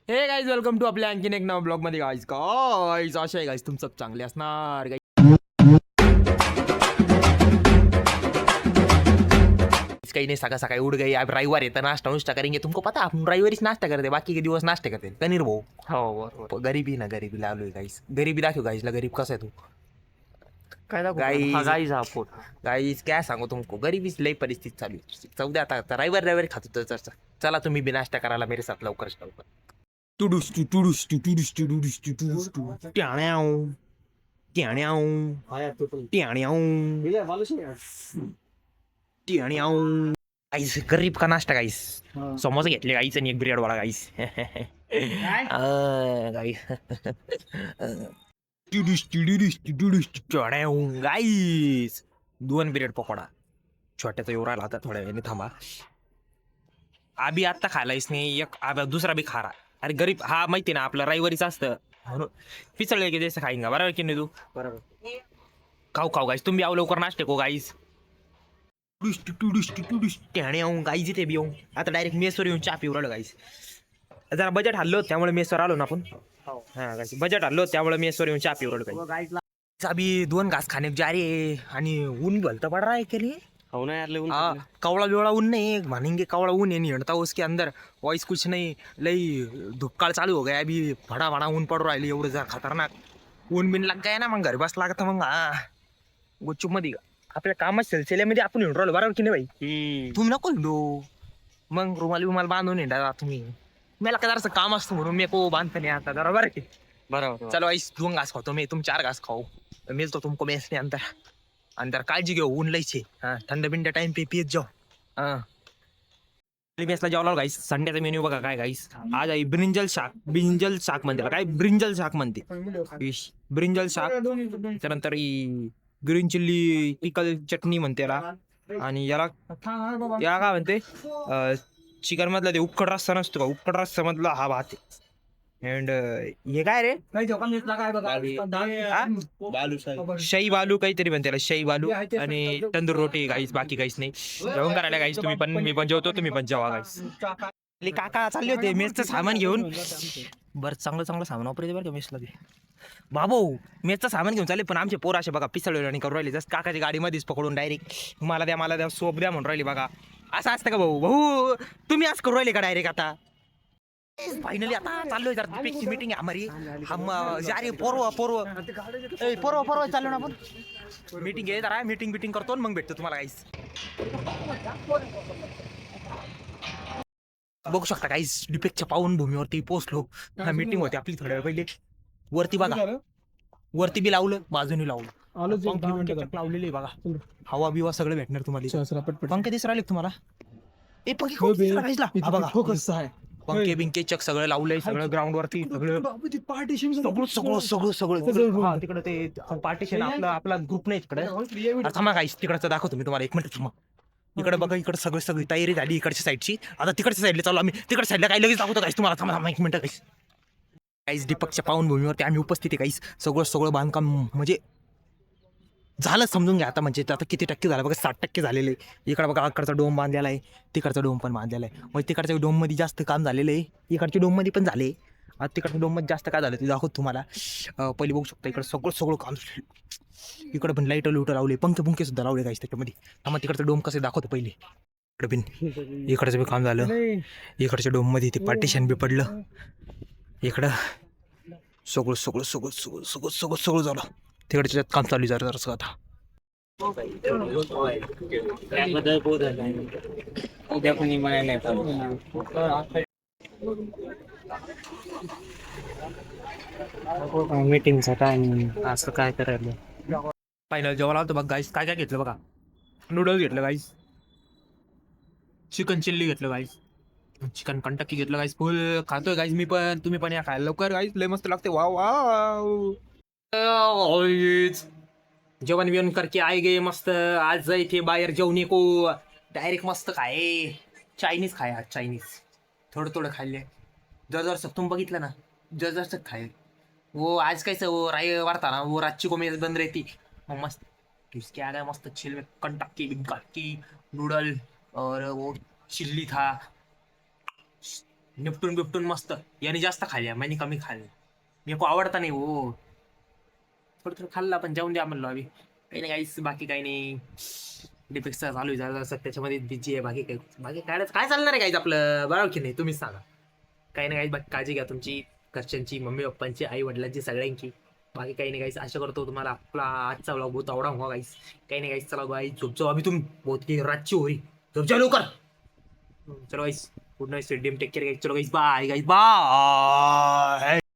हे guys welcome to आपल्या आणखीन एक नवा ब्लॉग मध्ये गाईज गाईज असे आहे गाईज तुमचं चांगले असणार गाईज. काही नाही सकाळ सकाळी उठ गई अब रविवार है तो नाश्ता नुश्ता करेंगे. तुमको पता हम रविवारी नाश्ता करते बाकी के दिवस नाश्ते करते कनीर भाऊ. हो गरीबी ना गरीबी लावलोय गाईज. गरीबी दाखव गाईजला गरीब कसं आहे तू गाईज काय सांगू तुमको गरीबीच लई परिस्थिती चालू आहे. चौदा आता रविवारी खातो तर चला तुम्ही बी नाश्ता करायला मेरे साथ लवकर लवकर. टुडुस टू टुडुस टू टुडुस टू टुडुस टू टुडुस टू ट्याण्याव ट्याण्याव ट्याण्याव ट्याण्याव. गाईस गरीब का नाश्ता गाईस. समोसा घेतले गाईस आणि एक ब्रेड वाला गाईस. गाईस टुडुस टुडुस टुडुस ट्याण्याव गाईस. 2 ब्रेड पकोडा छोट्याचा येऊ राहिला आता थोड्या वेळाने थांबा. आबी आत्ता खायलायस नाही एक आबा दुसरा बी खारा. अरे गरीब हा माहिती ना आपलं रविवारीच असतं म्हणून पिचळले की जसं खाईन का बरोबर की नाही तू बरोबर खाऊ खाऊ गाईस तुम्ही आव लवकर नाश्ते को गाईस. त्याने येऊन गाईज इथे बी येऊन आता डायरेक्ट मेसवर येऊन चहा पिऊ राहिलो गाईस. जरा बजेट हल्लो त्यामुळे मेसवर आलो ना आपण. हा गाईस बजेट हल्लो त्यामुळे मेसवर येऊन चहा पिऊ राहिलो गाईस. अभी 2 घास खाने जा रहे आणि ऊन भलता पड़ रहा है के लिए. हो ना यार कवड़ा बेवड़ा ऊन नहीं मानेंगे कवड़ा ऊन है नहीं हटता उसके अंदर वॉइस कुछ नहीं लई धुपकाळ चालू हो गया अभी भड़ा भड़ा ऊन पड़ रहा है एवढं जर खतरनाक ऊन बिन लग गया ना मग घरी बस लागत मग गुच्चूप मध्ये आपल्या कामाच्या सिलसिल्यामध्ये आपण हिंडू राहिलो बरोबर की नाही भाई. तुम्ही नको हिंडू मग रुमाल बांधून हिंडा तुम्ही. मला काय जरासं काम असतं म्हणून मी को बांधता नाही आता बरोबर की बरोबर. चलो आईस 2 घास खातो मी तुम 4 घास खाओ मिल तो तुमको मेस नहीं अंदर काळजी घेऊ ऊन लईचे. हा थंड बिंड टाइम पे पियत जाऊ. हा मेसला जेवला गाईस. संडेचा मेन्यू बघा काय गाईस. आज आहे ब्रिंजल शाक म्हणते काय ब्रिंजल शाक म्हणते ब्रिंजल शाक. त्यानंतर ग्रीन चिल्ली पिकल चटणी म्हणते याला आणि याला काय म्हणते चिकन मधला ते उक्कड रस्सा नसतो का उक्कड रस्सा मधला हा भात आहे. अँड हे काय रे शाही बालू काहीतरी म्हणते शाही बालू आणि तंदूर रोटी गाईस. बाकी काहीच नाही. जेवण करायला गाईस तुम्ही पण मी पण जेवतो तुम्ही पण जेवा गाईस. काका चालले होते मेसचं सामान घेऊन. बरं चांगलं सामान वापरायचं बरं का मेसला ते बाबू मेसचं सामान घेऊन चालले पण आमचे पोर असे बघा पिसळले आणि करून राहिले जसं काकाच्या गाडीमध्येच पकडून डायरेक्ट मला द्या सोप द्या म्हणून राहिले बघा. असं असतं का भाऊ तुम्ही असं करून राहिले का डायरेक्ट आता. फाइनली आता चाललोय जरा दीपेकची मीटिंग आहे हमारी हम जा रहे पोरवा चाललो ना आपण मीटिंग आहे जरा मीटिंग करतो मग भेटतो तुम्हाला काहीच. बघू शकता काहीच दीपेकच्या पावनभूमीवरती पोहोचलो. मीटिंग होती आपली थोड्या वेळ पहिले. वरती बघा वरती बी लावलं बाजूनी लावलं लावलेली बघा हवा बिवा सगळं भेटणार तुम्हाला. पंखे दिसू राहिले तुम्हाला पंखे बिंके चक सगळं लावलंय सगळं ग्राउंड वरती सगळं तिकडे ते पार्टिशन आपला ग्रुप नाही तिकडे. थांबा काहीच तिकडचं दाखवतो मी तुम्हाला 1 मिनिट थांबा. इकडे बघा इकडे सगळी तयारी झाली इकडच्या साईडची. आता तिकडच्या साईडला चालू आम्ही तिकडच्या साईडला काही लगेच दाखवतो काहीच तुम्हाला. थांबा 1 मिनिट काहीच दीपकच्या पावनभूमीवरती आम्ही उपस्थित आहे काहीच. सगळं बांधकाम म्हणजे झालं समजून घ्या आता. म्हणजे आता किती टक्के झालं बघा 60% झालेलं आहे. इकडे बघा इकडचा डोम बांधलेला आहे तिकडचा डोम पण बांधलेला आहे. मग तिकडच्या डोम मध्ये जास्त काम झालेलं आहे इकडच्या डोम मध्ये पण झाले. आता तिकडच्या डोम मध्ये जास्त काय झालं ते दाखवतो तुम्हाला. पहिले बघू शकता इकडे सगळं काम इकडे पण लाईट लावले पंखे सुद्धा लावले काहीच त्याच्यामध्ये. मग तिकडचं डोम कसं दाखवतो पहिले. इकडे पण इकडचं बी काम झालं इकडच्या डोम मध्ये ते पार्टिशन बी पडलं इकडं सगळं झालं. तिकडच्या काम चालू जरा आता. मीटिंगचा टाइम असं काय करायला. फायनल जेवायला आलतो बघ गाईस. काय घेतलं बघा नूडल्स घेतलं गाईस चिकन चिल्ली घेतलं गाईस चिकन कंटक्की घेतलं गाईस फुल खातोय गाईस मी पण तुम्ही पण या खायला लवकर गाईस लय मस्त लागते. वाव जेवण बिवण करके आए गे मस्त. आज इथे बाहेर जेवणे को डायरेक्ट मस्त खाये चायनीज खाय आज चायनीज थोडं खाल्ले जर तुम्ही बघितलं ना जर खाय वो आज कैसे वो रविवार था ना वो रात को मेज बंद रहती मस्त इसके आ गए मस्त चिल में कंटक्की नूडल और वो चिल्ली था निपटून बिपटून मस्त. याने जास्त खाल्ल्या मैंने कमी खाल्ली. मी को आवडता नाही हो. थोडं थोडं खाल्ला पण जाऊन द्या म्हणलो आम्ही. काही नाही काहीच बाकी काही नाही. डिपेक्सचा चालू झाला असं त्याच्यामध्ये बिजी आहे. बाकी काय चालणार आहे काहीच आपलं बरोबर की नाही तुम्हीच सांगा. काही नाही काही बाकी काळजी घ्या तुमची, घरच्यांची, मम्मी पप्पांची, आई वडिलांची, सगळ्यांची. बाकी काही नाही काहीच. आशा करतो तुम्हाला आपला आजचा व्लॉग बहुत आवडा हुआ गाईस. काही नाही काहीच. चला गाईस झोपचो आम्ही. तुम्ही बहुत की रातची होई झोपच्या लवकर. चलो guys good night sweet dream take care guys. चलो गाईस बाय गाईस बाय.